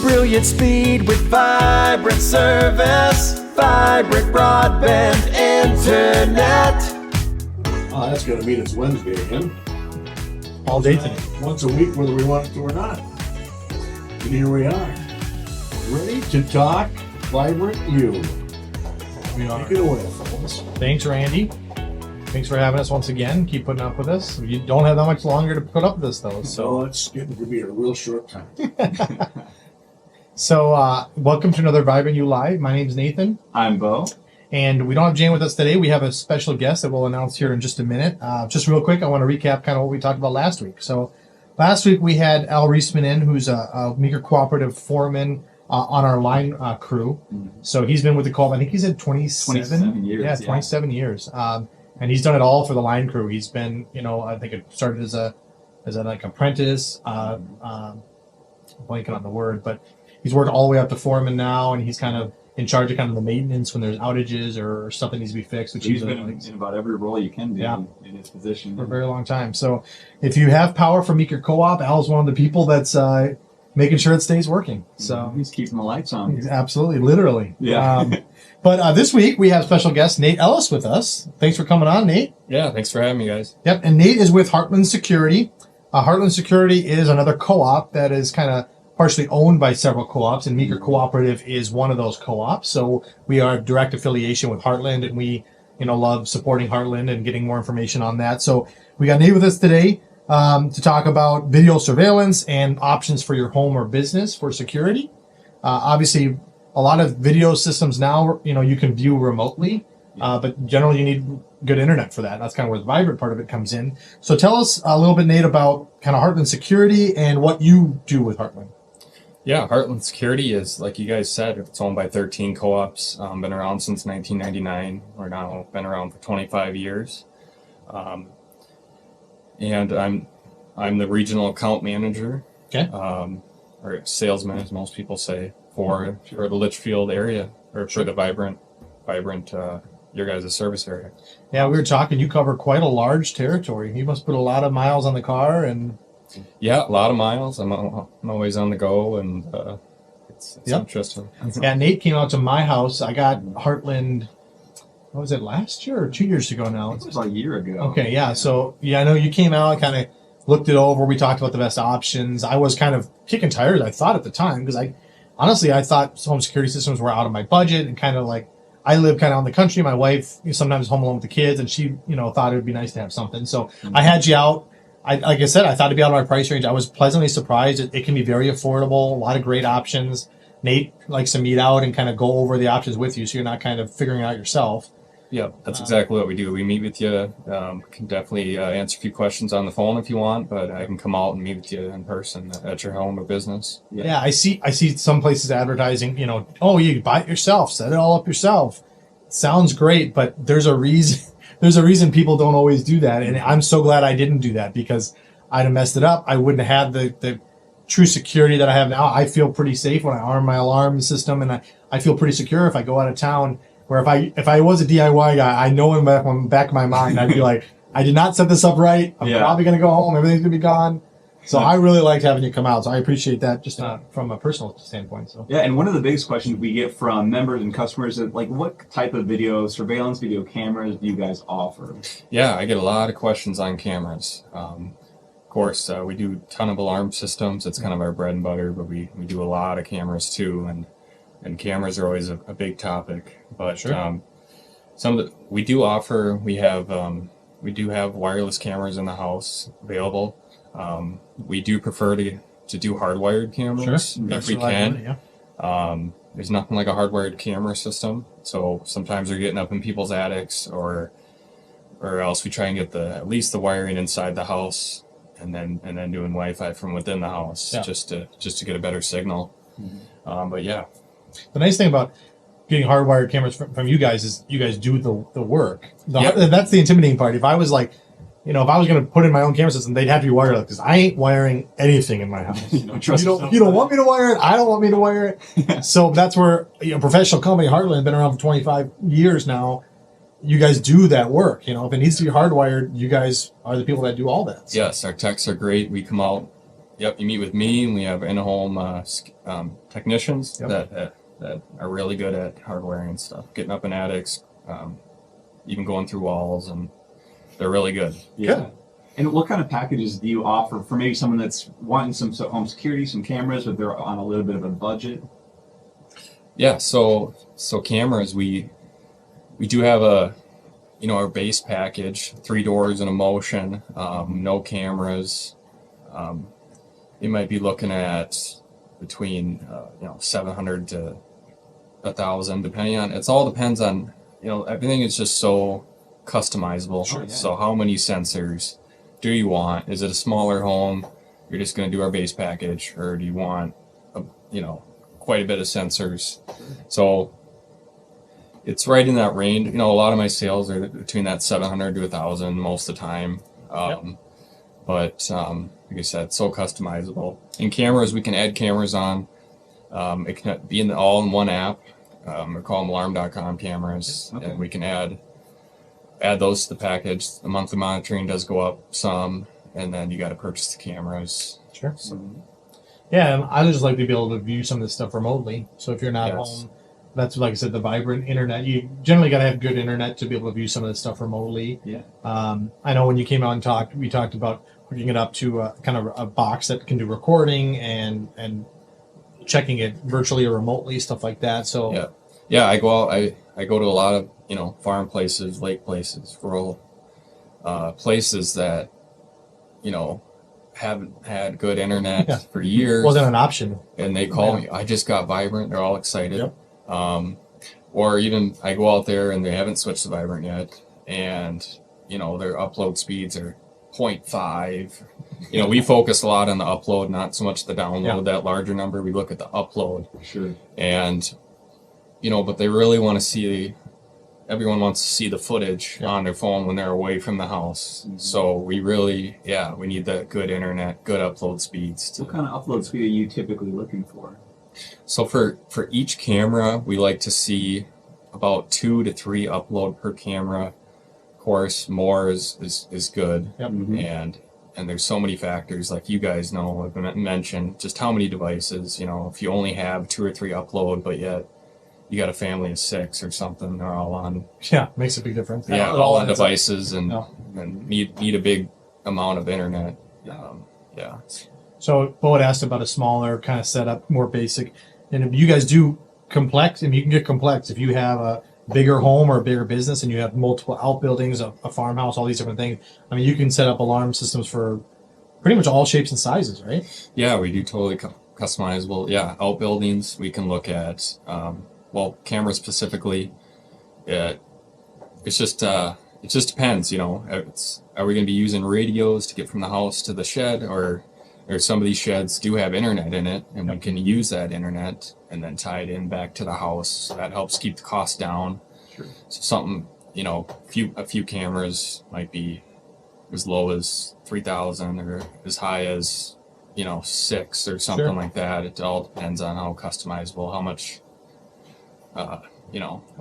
Brilliant speed with vibrant service, vibrant broadband internet. Oh, that's going to mean it's Wednesday again. All day today. Once a week, whether we want it to or not. And here we are, ready to talk vibrant you. We are. Take it away, fellas. Thanks, Randy. Thanks for having us once again. Keep putting up with us. You don't have that much longer to put up with us, though. So it's getting to be a real short time. So, welcome to another Vibrant You Live. My name's Nathan. I'm Bo. And we don't have Jane with us today. We have a special guest that we'll announce here in just a minute. Just real quick, I want to recap kind of what we talked about last week. So last week we had Al Reisman in, who's a Meeker Cooperative foreman on our line crew. So he's been with the co-op, I think he's had 27 years. Yeah, 27 years. And he's done it all for the line crew. He's been, I think it started as a like apprentice, blanking on the word, but he's worked all the way up to foreman now, and he's kind of in charge of kind of the maintenance when there's outages or something needs to be fixed. Which he's been in about every role you can do in his position. For a very long time. So if you have power from Meeker Co-op, Al's one of the people that's making sure it stays working. So he's keeping the lights on. Absolutely, literally. Yeah. But this week we have special guest Nate Ellis with us. Thanks for coming on, Nate. Yeah, thanks for having me, guys. Yep, and Nate is with Heartland Security. Heartland Security is another co-op that is kind of partially owned by several co-ops, and Meeker Cooperative is one of those co-ops. So we are direct affiliation with Heartland, and we, love supporting Heartland and getting more information on that. So we got Nate with us today to talk about video surveillance and options for your home or business for security. Obviously, a lot of video systems now, you can view remotely, but generally you need good internet for that. That's kind of where the vibrant part of it comes in. So tell us a little bit, Nate, about kind of Heartland Security and what you do with Heartland. Yeah, Heartland Security is, like you guys said, it's owned by 13 co-ops, been around since 1999. We're now been around for 25 years. And I'm the regional account manager, Okay. or salesman, as most people say, for the Litchfield area, or for the vibrant your guys' service area. Yeah, we were talking, you cover quite a large territory. You must put a lot of miles on the car and... Yeah, a lot of miles. I'm always on the go, and it's interesting. Yeah, Nate came out to my house. I got Heartland, what was it, last year or 2 years ago now? It was like a year ago. Okay, yeah. So, I know you came out, kind of looked it over. We talked about the best options. I was kind of kicking tires, I thought at the time, because I thought home security systems were out of my budget, and kind of like, I live kind of on the country. My wife sometimes is home alone with the kids, and she, thought it would be nice to have something. So I had you out. Like I said, I thought it'd be out of my price range. I was pleasantly surprised. It can be very affordable, a lot of great options. Nate likes to meet out and kind of go over the options with you, so you're not kind of figuring it out yourself. Yeah, that's exactly what we do. We meet with you. Can definitely answer a few questions on the phone if you want, but I can come out and meet with you in person at your home or business. Yeah, I see some places advertising, oh, you buy it yourself, set it all up yourself. Sounds great, but there's a reason. There's a reason people don't always do that, and I'm so glad I didn't do that, because I'd have messed it up. I wouldn't have had the true security that I have now. I feel pretty safe when I arm my alarm system, and I feel pretty secure if I go out of town. Where if I was a DIY guy, I know in the back of my mind, I'd be like, I did not set this up right. I'm probably going to go home. Everything's going to be gone. So I really liked having you come out. So I appreciate that just from a personal standpoint. So yeah, and one of the biggest questions we get from members and customers is like, what type of video surveillance, video cameras do you guys offer? Yeah, I get a lot of questions on cameras. Of course, we do a ton of alarm systems. It's kind of our bread and butter, but we do a lot of cameras too, and cameras are always a big topic. But sure. We do have wireless cameras in the house available. We do prefer to do hardwired cameras if we can. There's nothing like a hardwired camera system. So sometimes they're getting up in people's attics, or else we try and get at least the wiring inside the house, and then doing Wi-Fi from within the house just to get a better signal. But yeah, the nice thing about getting hardwired cameras from you guys is you guys do the work. That's the intimidating part. If I was like, if I was going to put in my own camera system, they'd have to be wireless, because I ain't wiring anything in my house. You don't want me to wire it. I don't want me to wire it. So that's where, professional company Heartland, been around for 25 years now. You guys do that work. If it needs to be hardwired, you guys are the people that do all that. So. Yes, our techs are great. We come out Yep, you meet with me, and we have in-home technicians that are really good at hardware and stuff, getting up in attics, even going through walls, and they're really good. Yeah. Good. And what kind of packages do you offer for maybe someone that's wanting some home security, some cameras, but they're on a little bit of a budget? Yeah, so cameras, we do have our base package, 3 doors and a motion, no cameras. You might be looking at between 700 to 1,000, depending on. It all depends on, everything is just so customizable. Sure, yeah. So how many sensors do you want? Is it a smaller home? You're just going to do our base package, or do you want quite a bit of sensors? So it's right in that range. A lot of my sales are between that 700 to 1,000 most of the time. But like I said, it's so customizable. In cameras, we can add cameras on. It can be all in one app. We call them alarm.com cameras, and we can add those to the package. The monthly monitoring does go up some, and then you got to purchase the cameras. Sure. Yeah, and I just like to be able to view some of this stuff remotely. So if you're not home, that's, like I said, the vibrant internet. You generally got to have good internet to be able to view some of this stuff remotely. Yeah. I know when you came out and we talked about hooking it up to kind of a box that can do recording and checking it virtually or remotely, stuff like that. So yeah, I go out. I go to a lot of farm places, lake places, rural places that haven't had good internet for years. Wasn't an option. And they call me. I just got Vibrant. They're all excited. Yep. Or even I go out there and they haven't switched to Vibrant yet, and their upload speeds are 0.5. We focus a lot on the upload, not so much the download. That larger number, we look at the upload. Sure. And but they really want to see. Everyone wants to see the footage on their phone when they're away from the house. Mm-hmm. So we really, we need that good internet, good upload speeds. What kind of upload speed are you typically looking for? So for each camera, we like to see about 2 to 3 upload per camera. Of course, more is good. Yep. Mm-hmm. And there's so many factors, like you guys know, I've mentioned just how many devices. If you only have 2 or 3 upload, but yet you got a family of 6 or something, they're all on. Yeah, makes a big difference. Yeah, all on devices and need a big amount of internet. So Bo had asked about a smaller kind of setup, more basic. And if you guys do complex, and you can get complex, if you have a bigger home or a bigger business and you have multiple outbuildings, a farmhouse, all these different things, I mean, you can set up alarm systems for pretty much all shapes and sizes, right? Yeah, we do totally customizable. Yeah, outbuildings, we can look at, cameras specifically. It just depends, are we going to be using radios to get from the house to the shed, or some of these sheds do have internet in it, and we can use that internet and then tie it in back to the house. So that helps keep the cost down. Sure. So something, a few cameras might be as low as 3,000 or as high as 6 or something like that. It all depends on how customizable, how much how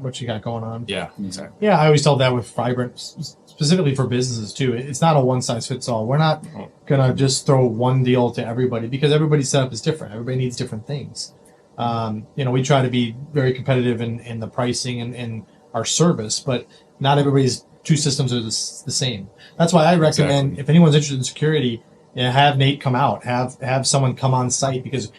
much you got going on. Yeah, exactly. Yeah, I always tell that with Vibrant, specifically for businesses too. It's not a one size fits all. We're not gonna just throw one deal to everybody, because everybody's setup is different. Everybody needs different things. We try to be very competitive in the pricing and our service, but not everybody's 2 systems are the same. That's why I recommend, if anyone's interested in security, have Nate come out, have someone come on site, because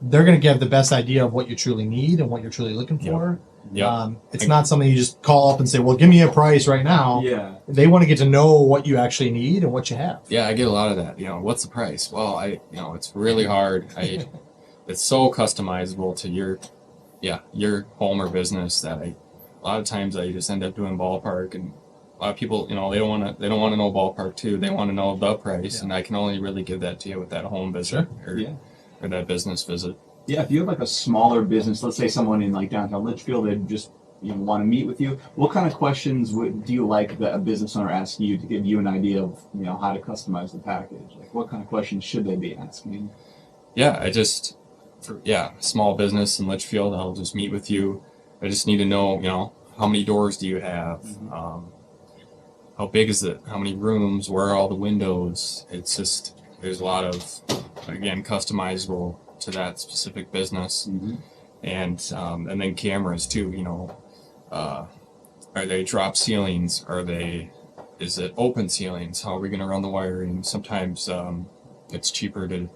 they're going to give the best idea of what you truly need and what you're truly looking for. It's not something you just call up and say, well, give me a price right now. Yeah. They want to get to know what you actually need and what you have. Yeah, I get a lot of that. What's the price? Well, it's really hard. It's so customizable to your home or business that a lot of times I just end up doing ballpark, and a lot of people, they don't want to know ballpark too. They want to know the price, and I can only really give that to you with that home visit or that business visit. Yeah, if you have like a smaller business, let's say someone in like downtown Litchfield, they just want to meet with you. What kind of questions do you like that a business owner asks you to give you an idea of how to customize the package? Like, what kind of questions should they be asking? Yeah, small business in Litchfield, I'll just meet with you. I just need to know, how many doors do you have? Mm-hmm. How big is it? How many rooms? Where are all the windows? It's just, there's a lot of again, customizable to that specific business. And then cameras too, you know, are they drop ceilings? Is it open ceilings? How are we going to run the wiring? Sometimes it's cheaper to,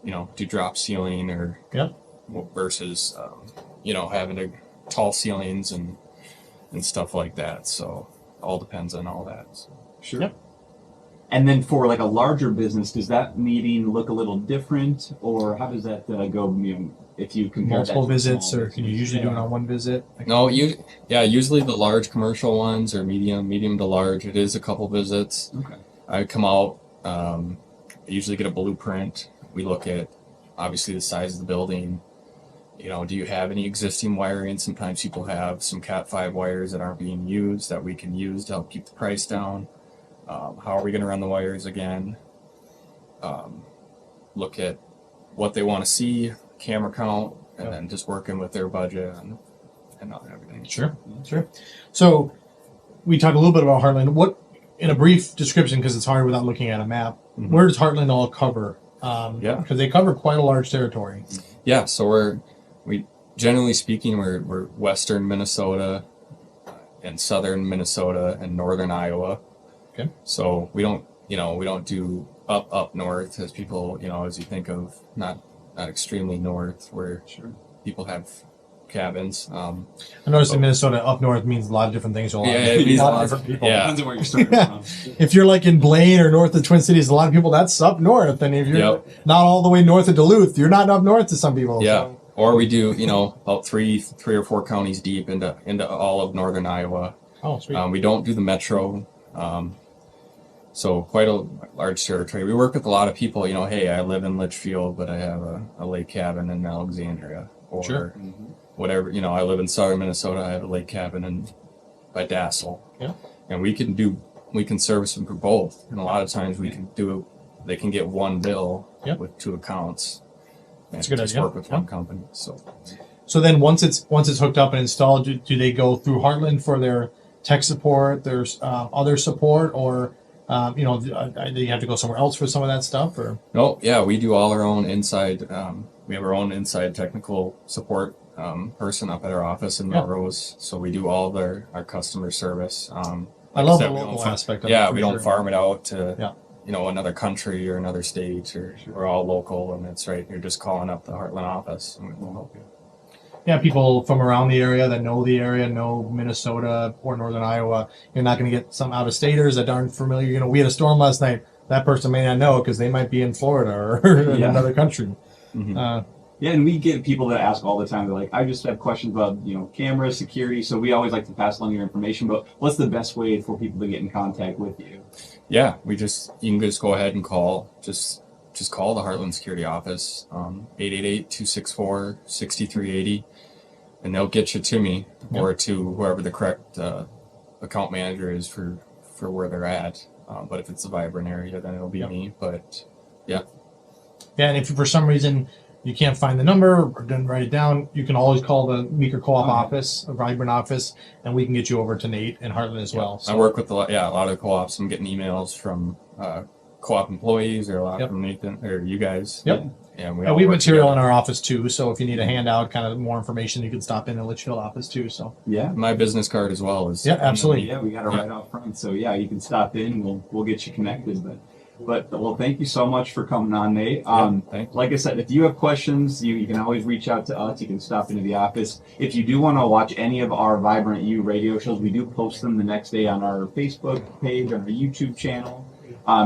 you know, do drop ceiling or versus, you know, having tall ceilings and stuff like that. So all depends on all that. So. Sure. Yep. And then for like a larger business, does that meeting look a little different, or how does that go? You know, if you compare multiple visits, or can you usually do it on one visit? No, usually the large commercial ones or medium to large. It is a couple visits. Okay. I come out. I usually get a blueprint. We look at obviously the size of the building. You know, do you have any existing wiring? Sometimes people have some Cat 5 wires that aren't being used that we can use to help keep the price down. How are we going to run the wires again? Look at what they want to see, camera count, and then just working with their budget and everything. Sure. So we talked a little bit about Heartland. What, in a brief description, because it's hard without looking at a map, where does Heartland all cover? Because they cover quite a large territory. Yeah, so we generally speaking, we're western Minnesota and southern Minnesota and northern Iowa. Okay. So we don't do up north as people, you know, as you think of, not extremely north where people have cabins. I noticed in Minnesota, up north means a lot of different things. It means a lot of different people. Yeah. Depends on where you're starting from. If you're like in Blaine or north of Twin Cities, a lot of people, that's up north. And if you're not all the way north of Duluth, you're not up north to some people. Yeah. So. Or we do, you know, about three or four counties deep into all of northern Iowa. Oh, sweet. We don't do the metro. So quite a large territory. We work with a lot of people, you know, hey, I live in Litchfield, but I have a lake cabin in Alexandria, or whatever, you know, I live in southern Minnesota, I have a lake cabin by Dassel. Yeah. And we can service them for both. And a lot of times they can get one bill with two accounts. That's a good idea. Work with one company. So then once it's hooked up and installed, do they go through Heartland for their tech support, there's other support, or you know, do you have to go somewhere else for some of that stuff? Or no, yeah, we do all our own inside. We have our own inside technical support person up at our office in Melrose, so we do all of our customer service. I love the local aspect of it. Yeah, we don't farm it out to you know, another country or another state, or we're all local, and that's right. You're just calling up the Heartland office, and we'll help you. Yeah, people from around the area that know the area, know Minnesota or northern Iowa. You're not going to get some out-of-staters that aren't familiar. You know, we had a storm last night. That person may not know because they might be in Florida or in another country. Yeah, and we get people that ask all the time. They're like, I just have questions about, you know, camera security. So we always like to pass along your information. But what's the best way for people to get in contact with you? Yeah, you can just go ahead and call. Just call the Heartland Security office, 888-264-6380, and they'll get you to me or to whoever the correct account manager is for where they're at. But if it's a vibrant area, then it'll be me. But yeah, and if for some reason you can't find the number or didn't write it down, you can always call the Meeker Co-op office, a vibrant office, and we can get you over to Nate and Heartland as well. So. I work with a lot of the co-ops. I'm getting emails from co-op employees or a lot from Nathan or you guys. And we have material in our office too, so if you need a handout, kind of more information, you can stop in the Litchfield office too. So my business card as well is absolutely. Yeah, we got it right out front. So yeah, you can stop in. We'll get you connected. But well, thank you so much for coming on, Nate. Like I said, if you have questions, you can always reach out to us. You can stop into the office. If you do want to watch any of our Vibrant U radio shows, we do post them the next day on our Facebook page, on our YouTube channel.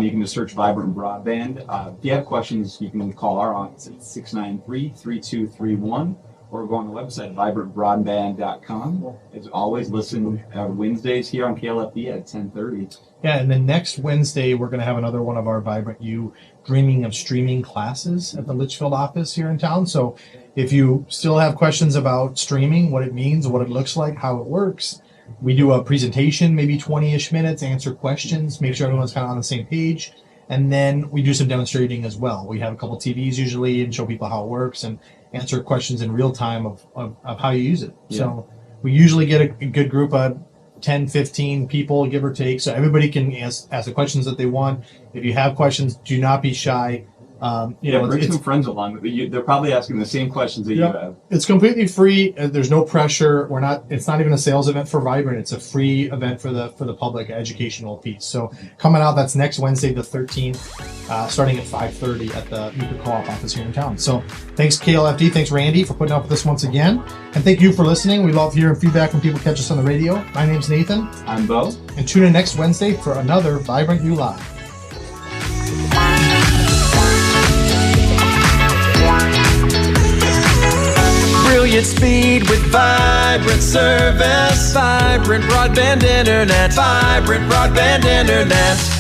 You can just search Vibrant Broadband. If you have questions, you can call our office at 693-3231 or go on the website, vibrantbroadband.com. As always, listen Wednesdays here on KLFB at 10:30. Yeah, and then next Wednesday, we're going to have another one of our Vibrant U Dreaming of Streaming classes at the Litchfield office here in town. So if you still have questions about streaming, what it means, what it looks like, how it works, we do a presentation, maybe 20-ish minutes, answer questions, make sure everyone's kind of on the same page. And then we do some demonstrating as well. We have a couple TVs usually and show people how it works and answer questions in real time of how you use it. Yeah. So we usually get a good group of 10, 15 people, give or take. So everybody can ask the questions that they want. If you have questions, do not be shy. Bring some friends along. They're probably asking the same questions that you have. It's completely free. There's no pressure. It's not even a sales event for Vibrant. It's a free event for the public, educational piece. So coming out, that's next Wednesday, the 13th, starting at 5:30 at the Meeker Co-op office here in town. So thanks KLFD, thanks Randy for putting up with this once again, and thank you for listening. We love hearing feedback when people catch us on the radio. My name's Nathan. I'm Bo. And tune in next Wednesday for another Vibrant U Live. Brilliant speed with vibrant service. Vibrant broadband internet. Vibrant broadband internet.